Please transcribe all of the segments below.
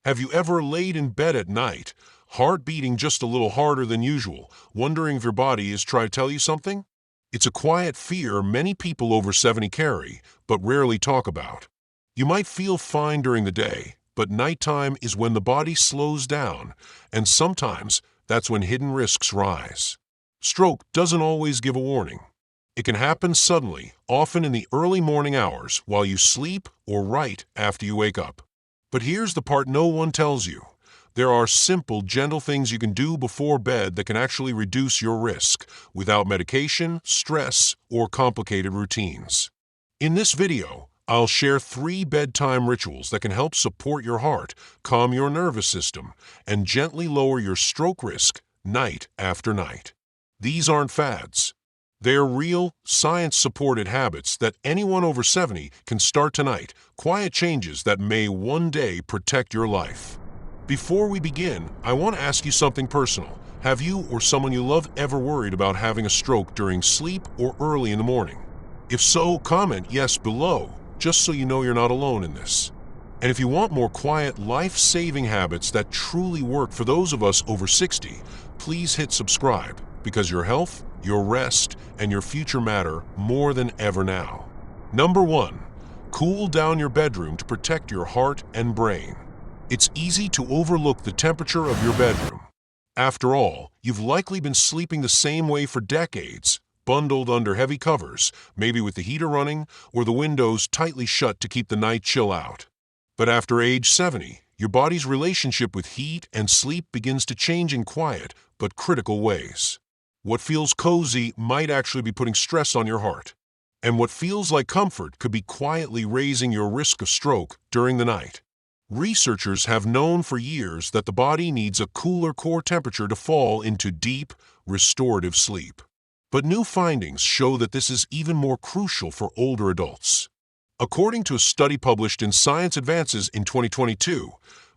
Have you ever laid in bed at night, heart beating just a little harder than usual, wondering if your body is trying to tell you something? It's a quiet fear many people over 70 carry, but rarely talk about. You might feel fine during the day, but nighttime is when the body slows down, and sometimes that's when hidden risks rise. Stroke doesn't always give a warning. It can happen suddenly, often in the early morning hours while you sleep or right after you wake up. But here's the part no one tells you. There are simple, gentle things you can do before bed that can actually reduce your risk without medication, stress, or complicated routines. In this video, I'll share 3 bedtime rituals that can help support your heart, calm your nervous system, and gently lower your stroke risk night after night. These aren't fads. They're real, science-supported habits that anyone over 70 can start tonight, quiet changes that may one day protect your life. Before we begin, I want to ask you something personal. Have you or someone you love ever worried about having a stroke during sleep or early in the morning? If so, comment yes below, just so you know you're not alone in this. And if you want more quiet, life-saving habits that truly work for those of us over 60, please hit subscribe, because your health, your rest, and your future matter more than ever now. Number 1. Cool down your bedroom to protect your heart and brain. It's easy to overlook the temperature of your bedroom. After all, you've likely been sleeping the same way for decades, bundled under heavy covers, maybe with the heater running or the windows tightly shut to keep the night chill out. But after age 70, your body's relationship with heat and sleep begins to change in quiet but critical ways. What feels cozy might actually be putting stress on your heart. And what feels like comfort could be quietly raising your risk of stroke during the night. Researchers have known for years that the body needs a cooler core temperature to fall into deep, restorative sleep. But new findings show that this is even more crucial for older adults. According to a study published in Science Advances in 2022,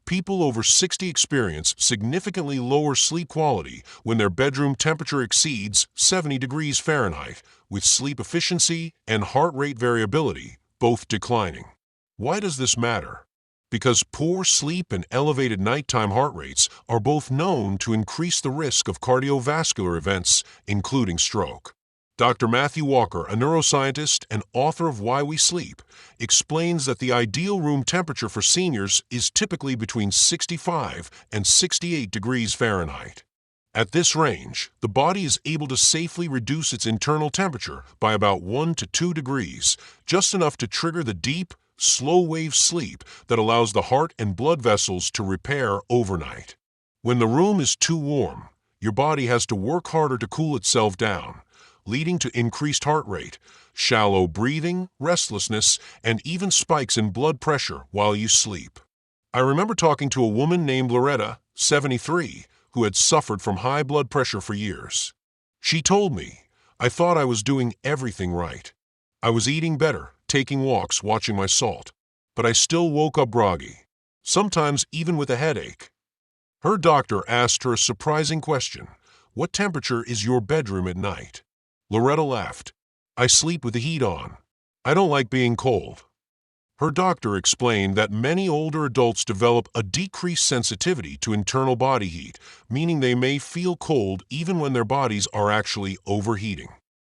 people over 60 experience significantly lower sleep quality when their bedroom temperature exceeds 70 degrees Fahrenheit, with sleep efficiency and heart rate variability both declining. Why does this matter? Because poor sleep and elevated nighttime heart rates are both known to increase the risk of cardiovascular events, including stroke. Dr. Matthew Walker, a neuroscientist and author of Why We Sleep, explains that the ideal room temperature for seniors is typically between 65 and 68 degrees Fahrenheit. At this range, the body is able to safely reduce its internal temperature by about 1 to 2 degrees, just enough to trigger the deep, slow-wave sleep that allows the heart and blood vessels to repair overnight. When the room is too warm, your body has to work harder to cool itself down, leading to increased heart rate, shallow breathing, restlessness, and even spikes in blood pressure while you sleep. I remember talking to a woman named Loretta, 73, who had suffered from high blood pressure for years. She told me, "I thought I was doing everything right. I was eating better, taking walks, watching my salt, but I still woke up groggy, sometimes even with a headache." Her doctor asked her a surprising question: "What temperature is your bedroom at night?" Loretta laughed. "I sleep with the heat on. I don't like being cold." Her doctor explained that many older adults develop a decreased sensitivity to internal body heat, meaning they may feel cold even when their bodies are actually overheating.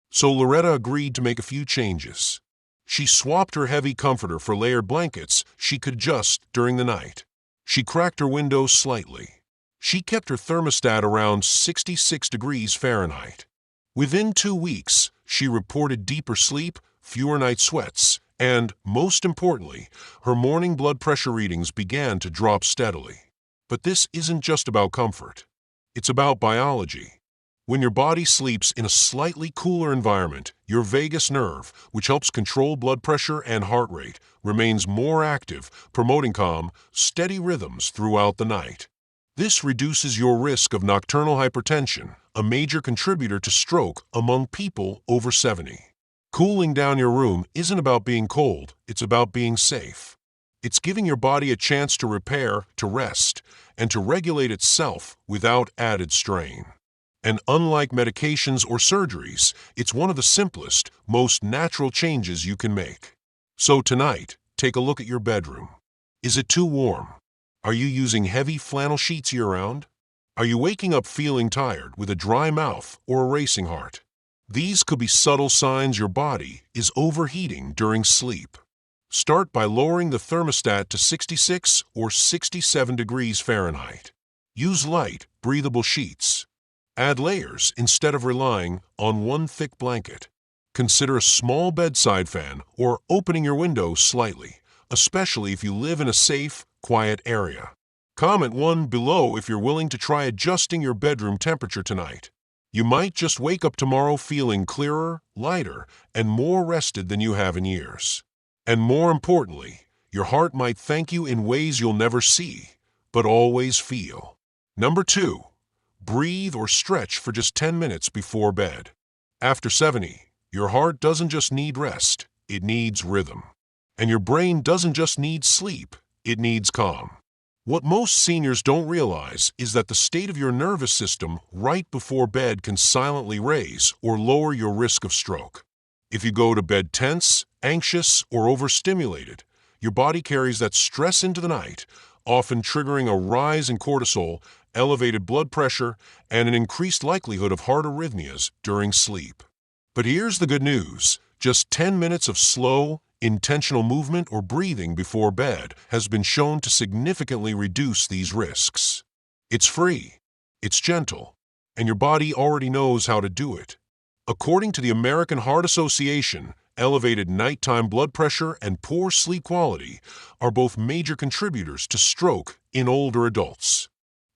So Loretta agreed to make a few changes. She swapped her heavy comforter for layered blankets she could adjust during the night. She cracked her windows slightly. She kept her thermostat around 66 degrees Fahrenheit. Within 2 weeks, she reported deeper sleep, fewer night sweats, and, most importantly, her morning blood pressure readings began to drop steadily. But this isn't just about comfort. It's about biology. When your body sleeps in a slightly cooler environment, your vagus nerve, which helps control blood pressure and heart rate, remains more active, promoting calm, steady rhythms throughout the night. This reduces your risk of nocturnal hypertension, a major contributor to stroke among people over 70. Cooling down your room isn't about being cold, it's about being safe. It's giving your body a chance to repair, to rest, and to regulate itself without added strain. And unlike medications or surgeries, it's one of the simplest, most natural changes you can make. So tonight, take a look at your bedroom. Is it too warm? Are you using heavy flannel sheets year-round? Are you waking up feeling tired with a dry mouth or a racing heart? These could be subtle signs your body is overheating during sleep. Start by lowering the thermostat to 66 or 67 degrees Fahrenheit. Use light, breathable sheets. Add layers instead of relying on one thick blanket. Consider a small bedside fan or opening your window slightly, especially if you live in a safe, quiet area. Comment 1 below if you're willing to try adjusting your bedroom temperature tonight. You might just wake up tomorrow feeling clearer, lighter, and more rested than you have in years. And more importantly, your heart might thank you in ways you'll never see, but always feel. Number 2. Breathe or stretch for just 10 minutes before bed. After 70, your heart doesn't just need rest, it needs rhythm. And your brain doesn't just need sleep, it needs calm. What most seniors don't realize is that the state of your nervous system right before bed can silently raise or lower your risk of stroke. If you go to bed tense, anxious, or overstimulated, your body carries that stress into the night, often triggering a rise in cortisol, elevated blood pressure, and an increased likelihood of heart arrhythmias during sleep. But here's the good news. Just 10 minutes of slow, intentional movement or breathing before bed has been shown to significantly reduce these risks. It's free, it's gentle, and your body already knows how to do it. According to the American Heart Association, elevated nighttime blood pressure and poor sleep quality are both major contributors to stroke in older adults.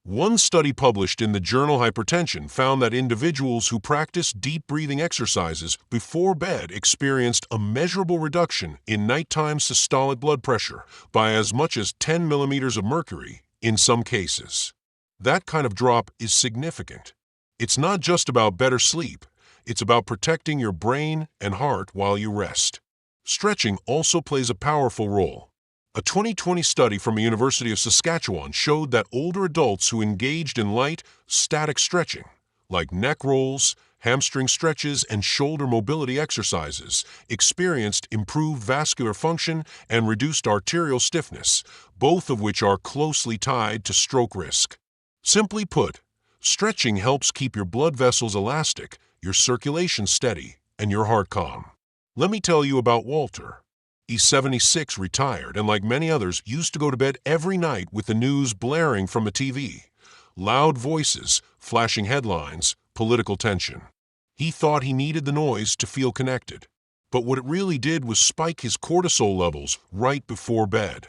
One study published in the journal Hypertension found that individuals who practiced deep breathing exercises before bed experienced a measurable reduction in nighttime systolic blood pressure by as much as 10 millimeters of mercury in some cases. That kind of drop is significant. It's not just about better sleep, it's about protecting your brain and heart while you rest. Stretching also plays a powerful role. A 2020 study from the University of Saskatchewan showed that older adults who engaged in light, static stretching, like neck rolls, hamstring stretches, and shoulder mobility exercises, experienced improved vascular function and reduced arterial stiffness, both of which are closely tied to stroke risk. Simply put, stretching helps keep your blood vessels elastic, your circulation steady, and your heart calm. Let me tell you about Walter. He's 76, retired, and like many others, used to go to bed every night with the news blaring from the TV. Loud voices, flashing headlines, political tension. He thought he needed the noise to feel connected. But what it really did was spike his cortisol levels right before bed.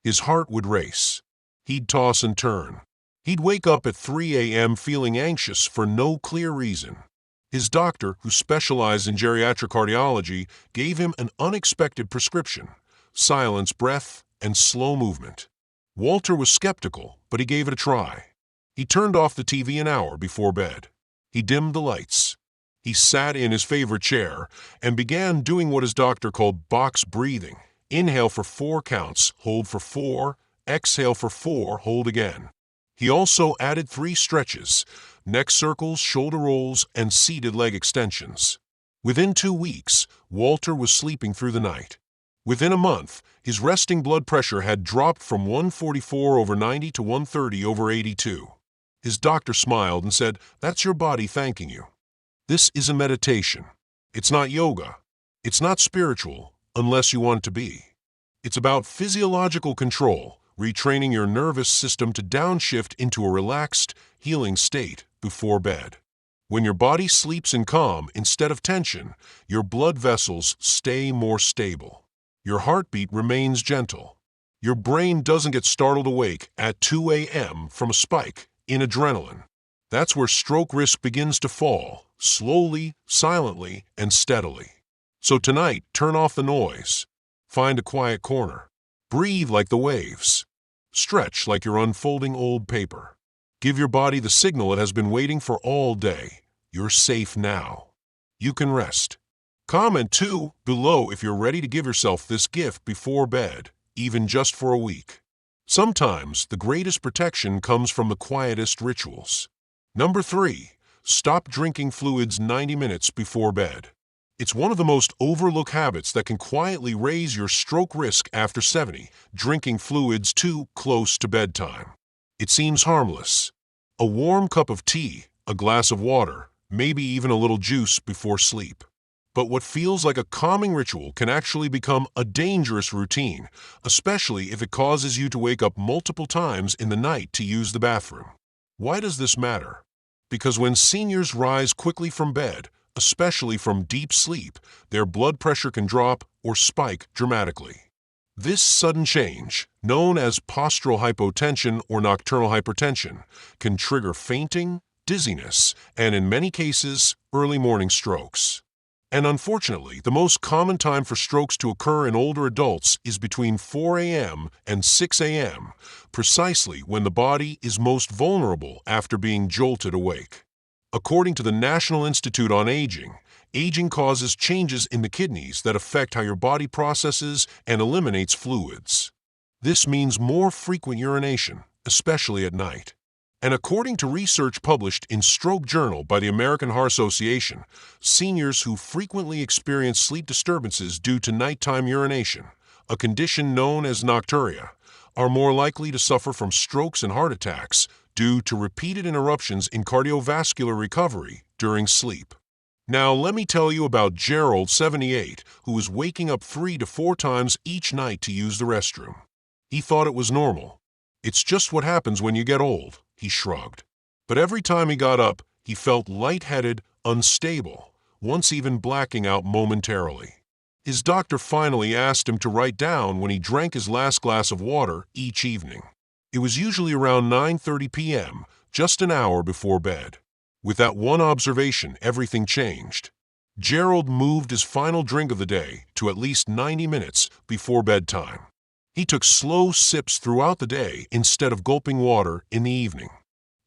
His heart would race. He'd toss and turn. He'd wake up at 3 a.m. feeling anxious for no clear reason. His doctor, who specialized in geriatric cardiology, gave him an unexpected prescription: silence breath and slow movement. Walter was skeptical, but he gave it a try. He turned off the TV an hour before bed. He dimmed the lights. He sat in his favorite chair and began doing what his doctor called box breathing. Inhale for 4 counts, hold for 4, exhale for 4, hold again. He also added 3 stretches: neck circles, shoulder rolls, and seated leg extensions. Within 2 weeks, Walter was sleeping through the night. Within a month, his resting blood pressure had dropped from 144/90 to 130/82. His doctor smiled and said, "That's your body thanking you." This is a meditation. It's not yoga. It's not spiritual, unless you want it to be. It's about physiological control, retraining your nervous system to downshift into a relaxed, healing state before bed. When your body sleeps in calm instead of tension, your blood vessels stay more stable. Your heartbeat remains gentle. Your brain doesn't get startled awake at 2 a.m. from a spike in adrenaline. That's where stroke risk begins to fall, slowly, silently, and steadily. So tonight, turn off the noise. Find a quiet corner. Breathe like the waves. Stretch like you're unfolding old paper. Give your body the signal it has been waiting for all day. You're safe now. You can rest. Comment 2 below if you're ready to give yourself this gift before bed, even just for a week. Sometimes the greatest protection comes from the quietest rituals. Number 3. Stop drinking fluids 90 minutes before bed. It's one of the most overlooked habits that can quietly raise your stroke risk after 70, drinking fluids too close to bedtime. It seems harmless. A warm cup of tea, a glass of water, maybe even a little juice before sleep. But what feels like a calming ritual can actually become a dangerous routine, especially if it causes you to wake up multiple times in the night to use the bathroom. Why does this matter? Because when seniors rise quickly from bed, especially from deep sleep, their blood pressure can drop or spike dramatically. This sudden change, known as postural hypotension or nocturnal hypertension, can trigger fainting, dizziness, and in many cases, early morning strokes. And unfortunately, the most common time for strokes to occur in older adults is between 4 a.m. and 6 a.m., precisely when the body is most vulnerable after being jolted awake. According to the National Institute on Aging, aging causes changes in the kidneys that affect how your body processes and eliminates fluids. This means more frequent urination, especially at night. And according to research published in Stroke Journal by the American Heart Association, seniors who frequently experience sleep disturbances due to nighttime urination, a condition known as nocturia, are more likely to suffer from strokes and heart attacks due to repeated interruptions in cardiovascular recovery during sleep. Now let me tell you about Gerald, 78, who was waking up 3 to 4 times each night to use the restroom. He thought it was normal. "It's just what happens when you get old," he shrugged. But every time he got up, he felt lightheaded, unstable, once even blacking out momentarily. His doctor finally asked him to write down when he drank his last glass of water each evening. It was usually around 9:30 p.m., just an hour before bed. With that one observation, everything changed. Gerald moved his final drink of the day to at least 90 minutes before bedtime. He took slow sips throughout the day instead of gulping water in the evening.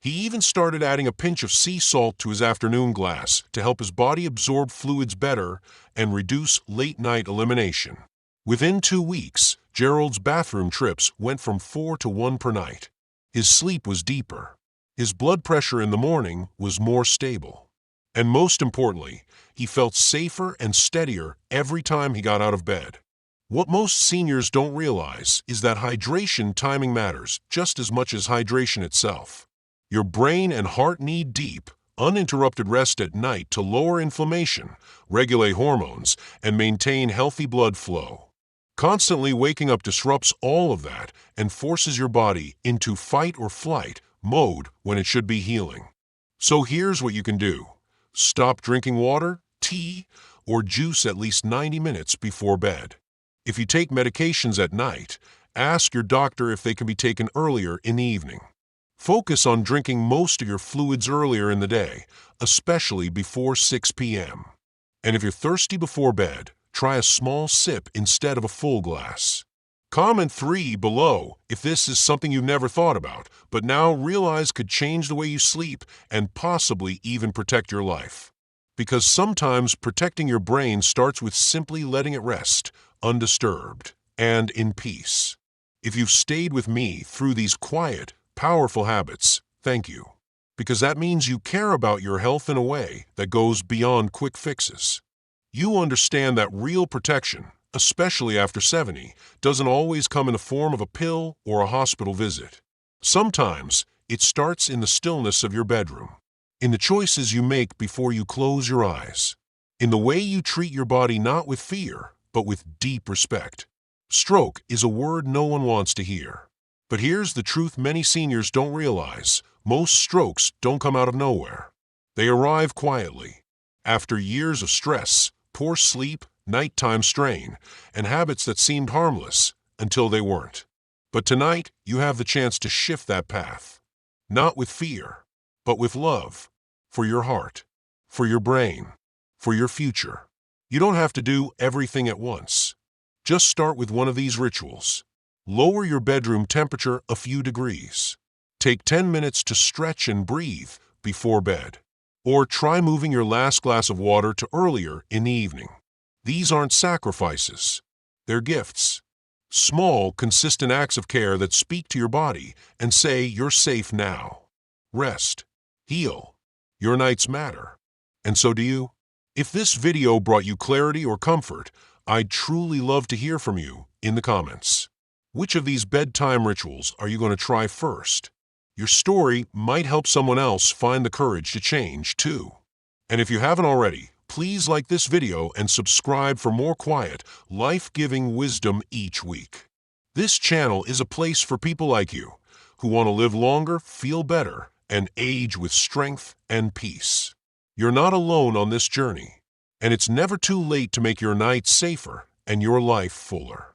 He even started adding a pinch of sea salt to his afternoon glass to help his body absorb fluids better and reduce late-night elimination. Within 2 weeks, Gerald's bathroom trips went from 4 to 1 per night. His sleep was deeper. His blood pressure in the morning was more stable. And most importantly, he felt safer and steadier every time he got out of bed. What most seniors don't realize is that hydration timing matters just as much as hydration itself. Your brain and heart need deep, uninterrupted rest at night to lower inflammation, regulate hormones, and maintain healthy blood flow. Constantly waking up disrupts all of that and forces your body into fight or flight mode when it should be healing. So here's what you can do. Stop drinking water, tea, or juice at least 90 minutes before bed. If you take medications at night, ask your doctor if they can be taken earlier in the evening. Focus on drinking most of your fluids earlier in the day, especially before 6 p.m. And if you're thirsty before bed, try a small sip instead of a full glass. Comment 3 below if this is something you've never thought about, but now realize could change the way you sleep and possibly even protect your life. Because sometimes protecting your brain starts with simply letting it rest, undisturbed, and in peace. If you've stayed with me through these quiet, powerful habits, thank you. Because that means you care about your health in a way that goes beyond quick fixes. You understand that real protection, especially after 70, doesn't always come in the form of a pill or a hospital visit. Sometimes it starts in the stillness of your bedroom, in the choices you make before you close your eyes, in the way you treat your body not with fear, but with deep respect. Stroke is a word no one wants to hear. But here's the truth many seniors don't realize. Most strokes don't come out of nowhere. They arrive quietly. After years of stress, poor sleep, nighttime strain, and habits that seemed harmless until they weren't. But tonight, you have the chance to shift that path. Not with fear, but with love. For your heart, for your brain, for your future. You don't have to do everything at once. Just start with one of these rituals. Lower your bedroom temperature a few degrees. Take 10 minutes to stretch and breathe before bed. Or try moving your last glass of water to earlier in the evening. These aren't sacrifices. They're gifts. Small, consistent acts of care that speak to your body and say you're safe now. Rest. Heal. Your nights matter. And so do you. If this video brought you clarity or comfort, I'd truly love to hear from you in the comments. Which of these bedtime rituals are you going to try first? Your story might help someone else find the courage to change, too. And if you haven't already, please like this video and subscribe for more quiet, life-giving wisdom each week. This channel is a place for people like you who want to live longer, feel better, and age with strength and peace. You're not alone on this journey, and it's never too late to make your nights safer and your life fuller.